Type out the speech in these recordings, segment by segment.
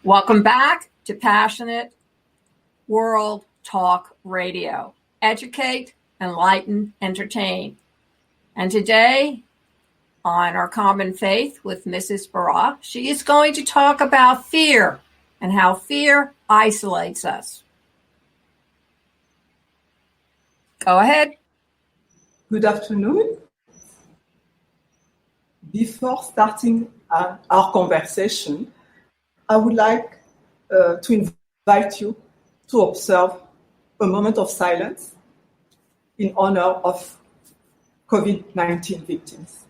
Welcome back to Passionate World Talk Radio. Educate, enlighten, entertain. And today, on Our Common Faith with Mrs. Berrah, she is going to talk about fear and how fear isolates us. Go ahead. Good afternoon. Before starting our conversation, I would like to invite you to observe a moment of silence in honor of COVID-19 victims.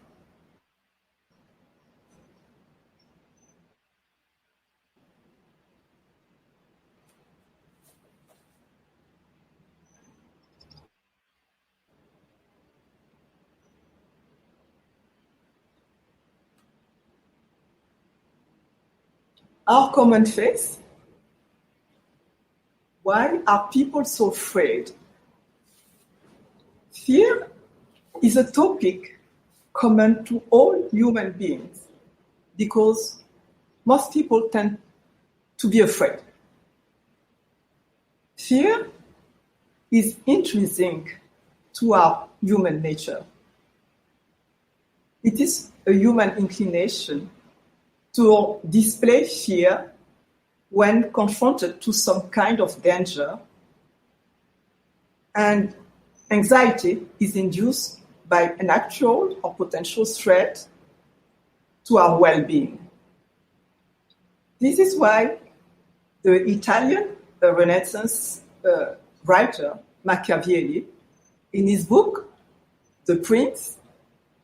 Our common faith. Why are people so afraid? Fear is a topic common to all human beings because most people tend to be afraid. Fear is intrinsic to our human nature. It is a human inclination to display fear when confronted to some kind of danger, and anxiety is induced by an actual or potential threat to our well-being. This is why the Italian Renaissance writer Machiavelli, in his book, The Prince,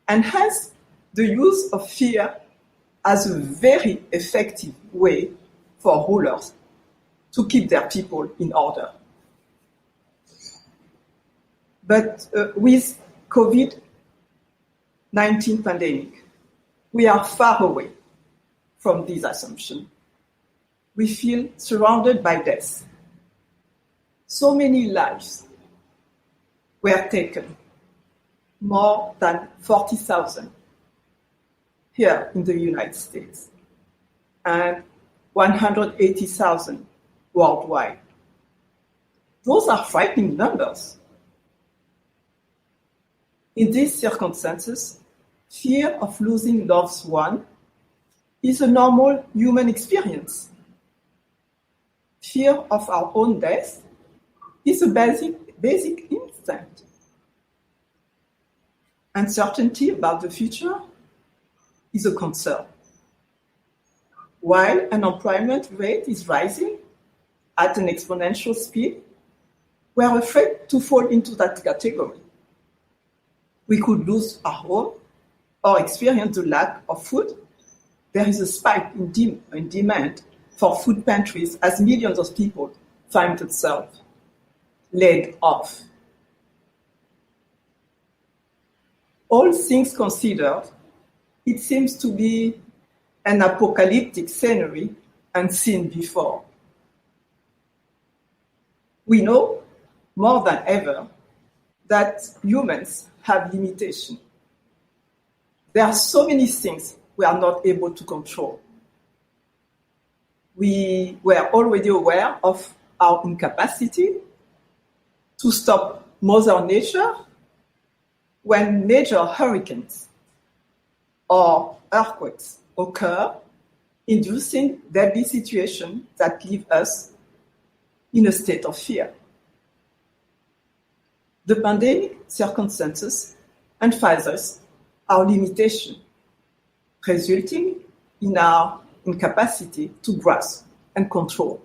enhanced the use of fear as a very effective way for rulers to keep their people in order. But with COVID-19 pandemic, we are far away from this assumption. We feel surrounded by death. So many lives were taken, more than 40,000 here in the United States, and 180,000 worldwide. Those are frightening numbers. In these circumstances, fear of losing loved ones is a normal human experience. Fear of our own death is a basic instinct. Uncertainty about the future is a concern. While unemployment rate is rising at an exponential speed, we are afraid to fall into that category. We could lose our home or experience the lack of food. There is a spike in demand for food pantries as millions of people find themselves laid off. All things considered, it seems to be an apocalyptic scenery unseen before. We know more than ever that humans have limitations. There are so many things we are not able to control. We were already aware of our incapacity to stop Mother Nature when major hurricanes or earthquakes occur, inducing deadly situations that leave us in a state of fear. The pandemic circumstances emphasize our limitation, resulting in our incapacity to grasp and control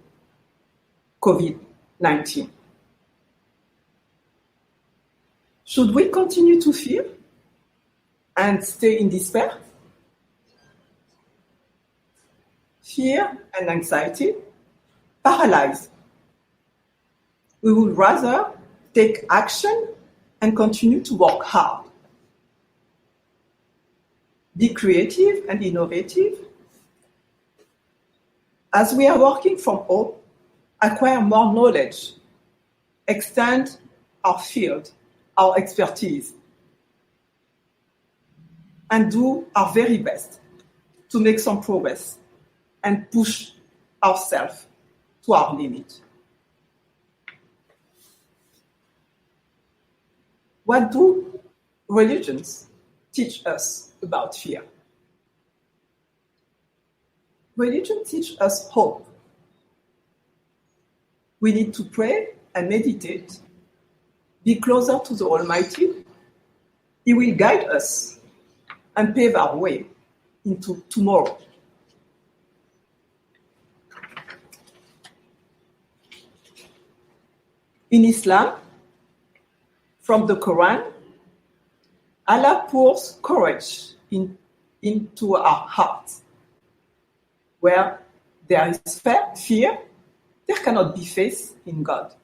COVID-19. Should we continue to fear and stay in despair? Fear and anxiety paralyze. We would rather take action and continue to work hard. Be creative and innovative. As we are working from home, acquire more knowledge, extend our field, our expertise, and do our very best to make some progress and push ourselves to our limit. What do religions teach us about fear? Religion teaches us hope. We need to pray and meditate, be closer to the Almighty. He will guide us and pave our way into tomorrow. In Islam, from the Quran, Allah pours courage into our hearts. Where there is fear, there cannot be faith in God.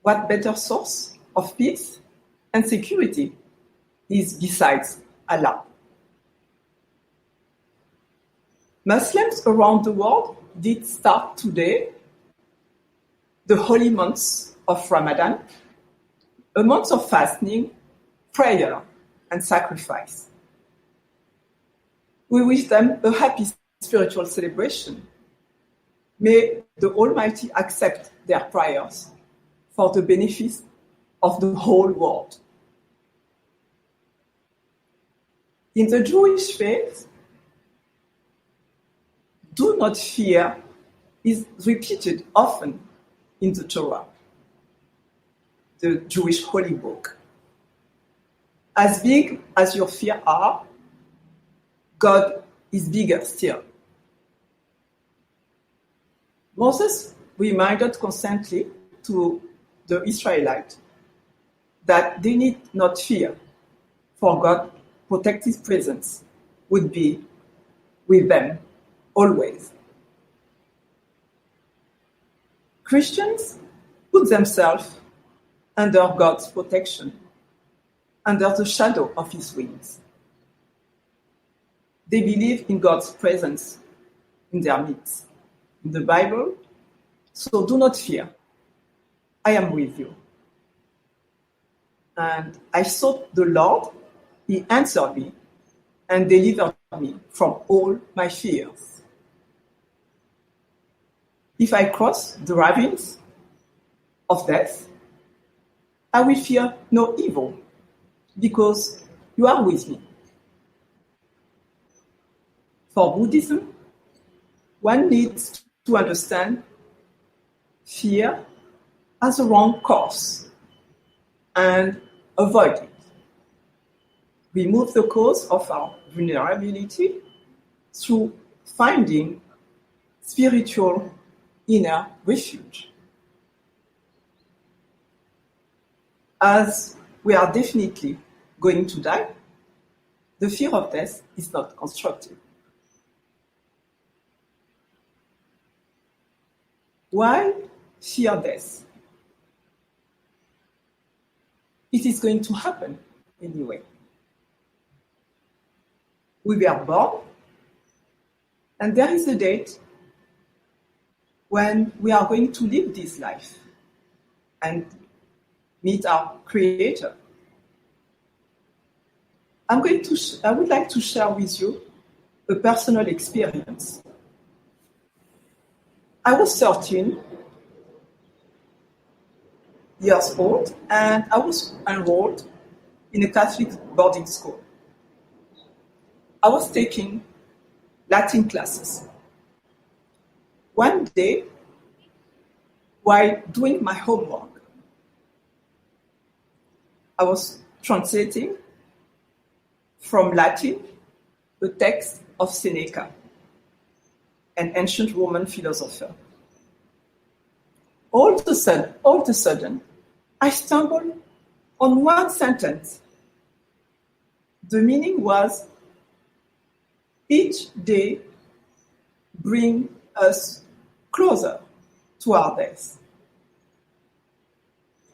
What better source of peace and security is besides Allah? Muslims around the world did start today the holy months of Ramadan, a month of fasting, prayer, and sacrifice. We wish them a happy spiritual celebration. May the Almighty accept their prayers for the benefit of the whole world. In the Jewish faith, do not fear is repeated often in the Torah, the Jewish holy book. As big as your fear are, God is bigger still. Moses reminded constantly to the Israelites that they need not fear, for God's protective presence would be with them always. Christians put themselves under God's protection, under the shadow of His wings. They believe in God's presence in their midst. In the Bible, so do not fear. I am with you. And I sought the Lord, He answered me and delivered me from all my fears. If I cross the ravines of death, I will fear no evil, because you are with me. For Buddhism, one needs to understand fear as a wrong course and avoid it. Remove the cause of our vulnerability through finding spiritual inner refuge. As we are definitely going to die, the fear of death is not constructive. Why fear death? It is going to happen anyway. We were born, and there is a date when we are going to live this life and meet our Creator. I would like to share with you a personal experience. I was 13 years old, and I was enrolled in a Catholic boarding school. I was taking Latin classes. One day, while doing my homework, I was translating from Latin the text of Seneca, an ancient Roman philosopher. All of a sudden, I stumbled on one sentence. The meaning was, each day brings us closer to our death.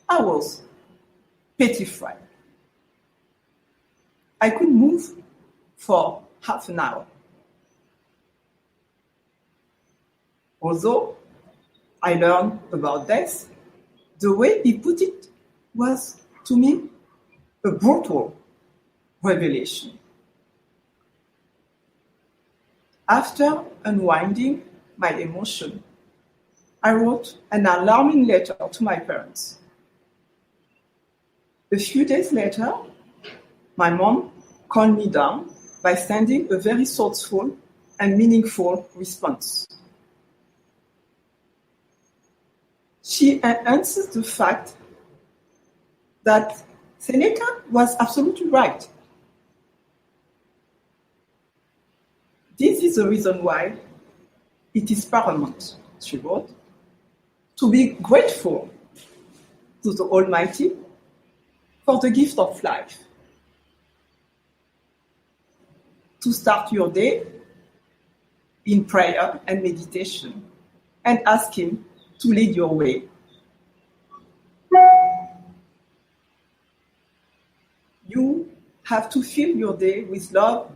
I was petrified. I couldn't move for half an hour. Although I learned about death, the way he put it was, to me, a brutal revelation. After unwinding my emotion, I wrote an alarming letter to my parents. A few days later, my mom calmed me down by sending a very thoughtful and meaningful response. She enhances the fact that Seneca was absolutely right. This is the reason why it is paramount, she wrote, to be grateful to the Almighty for the gift of life. To start your day in prayer and meditation and ask Him to lead your way. You have to fill your day with love,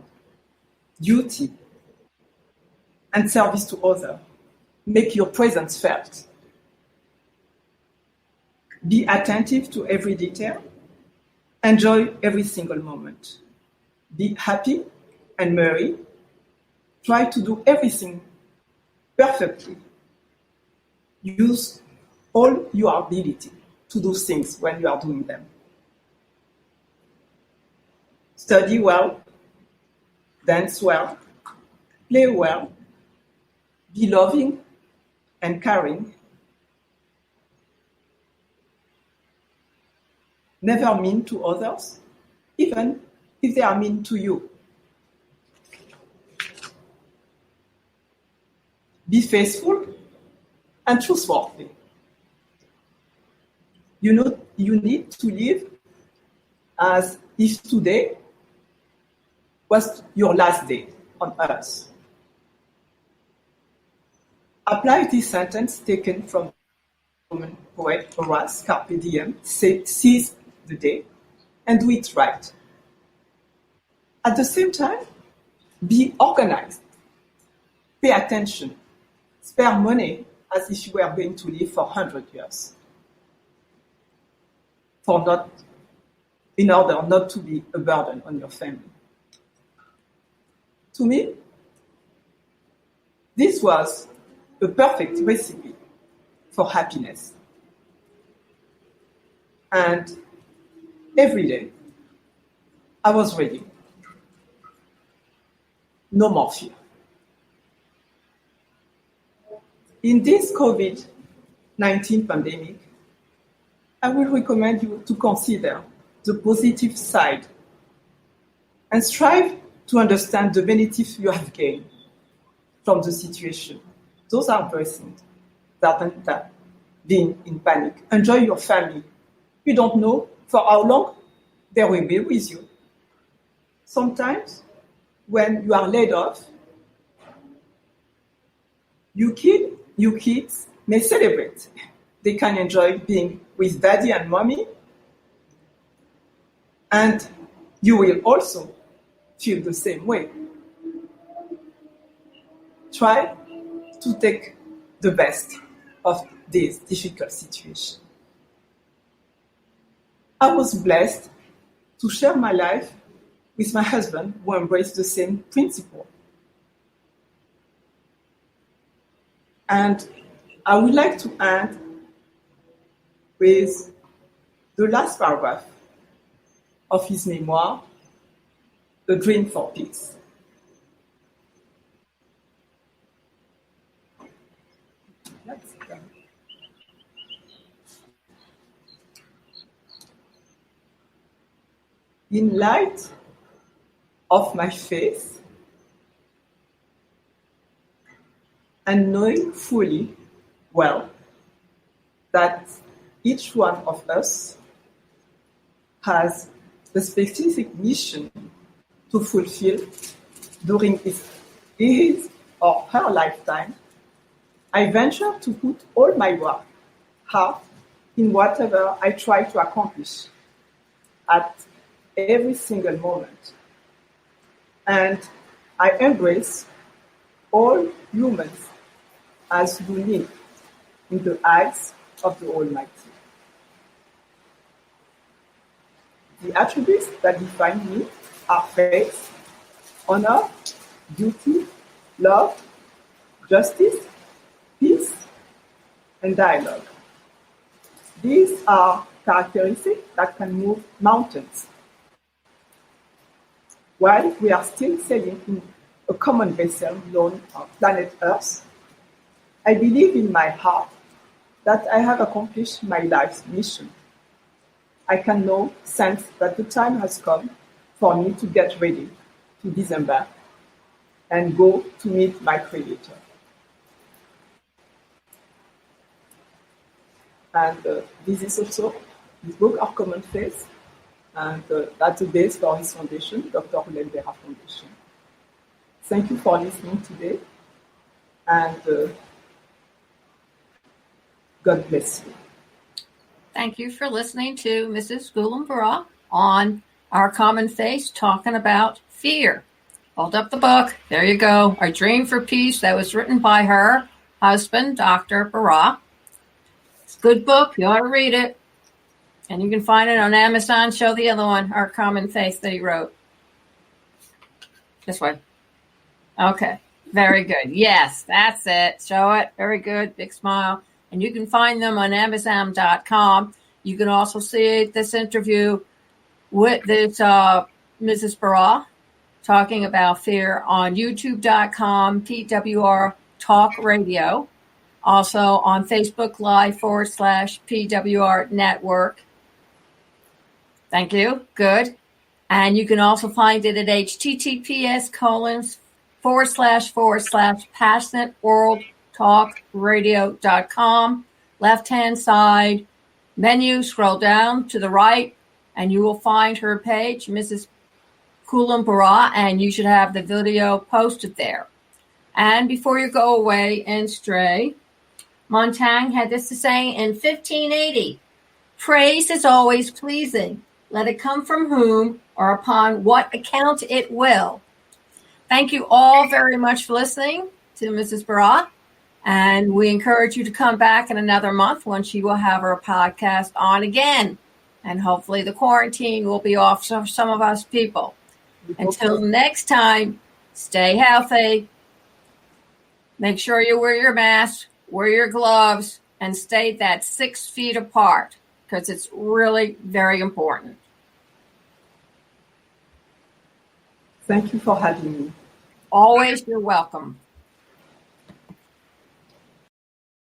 duty, and service to others. Make your presence felt. Be attentive to every detail. Enjoy every single moment. Be happy and merry. Try to do everything perfectly. Use all your ability to do things when you are doing them. Study well, dance well, play well, be loving and caring. Never mean to others, even if they are mean to you. Be faithful and trustworthy. You need to live as if today was your last day on earth. Apply this sentence taken from Roman poet Horace, Carpe diem, seize the day, and do it right. At the same time, be organized. Pay attention. Spare money as if you were going to live for 100 years. In order not to be a burden on your family. To me, this was a perfect recipe for happiness. And every day, I was ready. No more fear. In this COVID-19 pandemic, I will recommend you to consider the positive side and strive to understand the benefits you have gained from the situation. Those are blessings that being in panic. Enjoy your family. You don't know for how long they will be with you. Sometimes, when you are laid off, your kids may celebrate. They can enjoy being with daddy and mommy, and you will also feel the same way. Try to take the best of this difficult situation. I was blessed to share my life with my husband, who embraced the same principle. And I would like to end with the last paragraph of his memoir, A Dream for Peace. In light of my faith and knowing fully well that each one of us has a specific mission to fulfill during his or her lifetime, I venture to put all my work, heart, in whatever I try to accomplish at every single moment. And I embrace all humans as unique in the eyes of the Almighty. The attributes that define me are faith, honor, duty, love, justice, peace, and dialogue. These are characteristics that can move mountains. While we are still sailing in a common vessel known as planet Earth, I believe in my heart that I have accomplished my life's mission. I can now sense that the time has come for me to get ready to disembark and go to meet my Creator. And this is also his book, Our Common Faith, and that's the base for his foundation, Dr. Ghoulem Berrah Foundation. Thank you for listening today, and God bless you. Thank you for listening to Mrs. Ghoulem Berrah on Our Common Faith, talking about fear. Hold up the book. There you go. A Dream for Peace, that was written by her husband, Dr. Berrah. It's a good book. You ought to read it. And you can find it on Amazon. Show the other one, Our Common Faith, that he wrote. This way. Okay. Very good. Yes, that's it. Show it. Very good. Big smile. And you can find them on Amazon.com. You can also see this interview with this Mrs. Berrah talking about fear on YouTube.com, PWR Talk Radio. Also on Facebook Live /PWR Network. Thank you. Good. And you can also find it at https://passionateworldtalkradio.com. Left-hand side menu, scroll down to the right, and you will find her page, Mrs. Ghoulem Berrah, and you should have the video posted there. And before you go away and stray, Montaigne had this to say in 1580, "Praise is always pleasing. Let it come from whom or upon what account it will." Thank you all very much for listening to Mrs. Berrah. And we encourage you to come back in another month when she will have her podcast on again. And hopefully the quarantine will be off for some of us people. Until next time, stay healthy. Make sure you wear your mask, wear your gloves, and stay that 6 feet apart, because it's really very important. Thank you for having me. Always, you're welcome.